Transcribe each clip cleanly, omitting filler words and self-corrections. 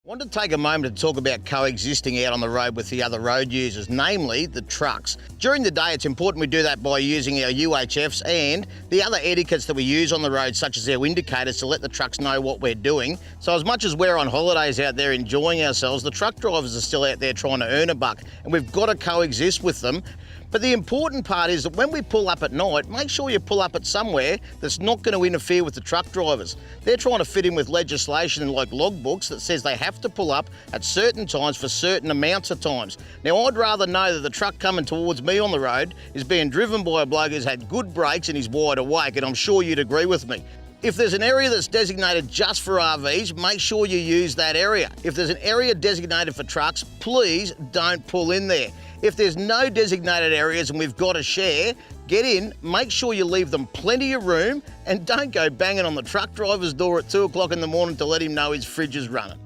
I want to take a moment to talk about coexisting out on the road with the other road users, namely the trucks. During the day, it's important we do that by using our UHFs and the other etiquettes that we use on the road, such as our indicators, to let the trucks know what we're doing. So as much as we're on holidays out there enjoying ourselves, the truck drivers are still out there trying to earn a buck, and we've got to coexist with them. But the important part is that when we pull up at night, make sure you pull up at somewhere that's not going to interfere with the truck drivers. They're trying to fit in with legislation like logbooks that says they have to pull up at certain times for certain amounts of times. Now, I'd rather know that the truck coming towards me on the road is being driven by a bloke who's had good brakes and he's wide awake, and I'm sure you'd agree with me. If there's an area that's designated just for RVs, make sure you use that area. If there's an area designated for trucks, please don't pull in there. If there's no designated areas and we've got a share, get in, make sure you leave them plenty of room, and don't go banging on the truck driver's door at 2 o'clock in the morning to let him know his fridge is running.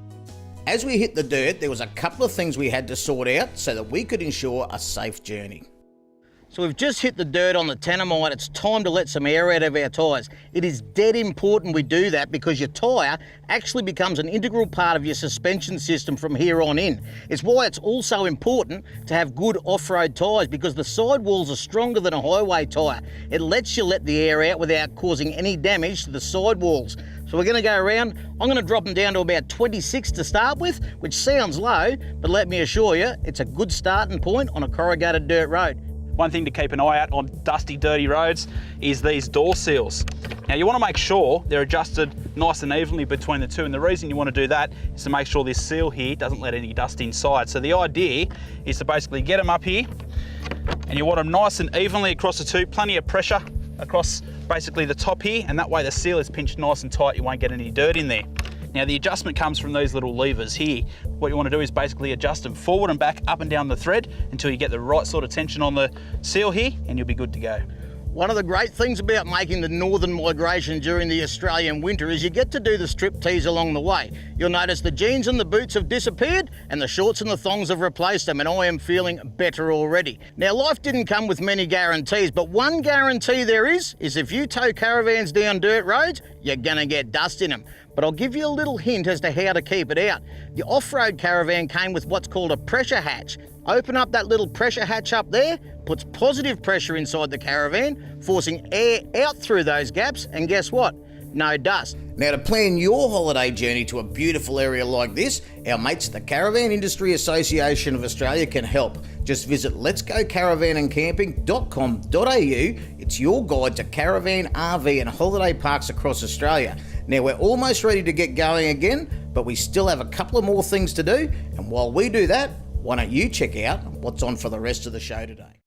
As we hit the dirt, there was a couple of things we had to sort out so that we could ensure a safe journey. So we've just hit the dirt on the Tanamite. It's time to let some air out of our tyres. It is dead important we do that because your tyre actually becomes an integral part of your suspension system from here on in. It's why it's also important to have good off-road tyres, because the sidewalls are stronger than a highway tyre. It lets you let the air out without causing any damage to the sidewalls. So we're going to go around. I'm going to drop them down to about 26 to start with, which sounds low, but let me assure you, it's a good starting point on a corrugated dirt road. One thing to keep an eye out on dusty, dirty roads is these door seals. Now you want to make sure they're adjusted nice and evenly between the two, and the reason you want to do that is to make sure this seal here doesn't let any dust inside. So the idea is to basically get them up here, and you want them nice and evenly across the two, plenty of pressure across basically the top here, and that way the seal is pinched nice and tight, you won't get any dirt in there. Now the adjustment comes from these little levers here. What you want to do is basically adjust them forward and back, up and down the thread until you get the right sort of tension on the seal here, and you'll be good to go. One of the great things about making the northern migration during the Australian winter is you get to do the striptease along the way. You'll notice the jeans and the boots have disappeared and the shorts and the thongs have replaced them, and I am feeling better already. Now, life didn't come with many guarantees, but one guarantee there is if you tow caravans down dirt roads, you're gonna get dust in them. But I'll give you a little hint as to how to keep it out. The off-road caravan came with what's called a pressure hatch. Open up that little pressure hatch up there, puts positive pressure inside the caravan, forcing air out through those gaps, and guess what? No dust. Now, to plan your holiday journey to a beautiful area like this, our mates at the Caravan Industry Association of Australia can help. Just visit letsgocaravanandcamping.com.au. It's your guide to caravan, RV and holiday parks across Australia. Now, we're almost ready to get going again, but we still have a couple of more things to do, and while we do that, why don't you check out what's on for the rest of the show today?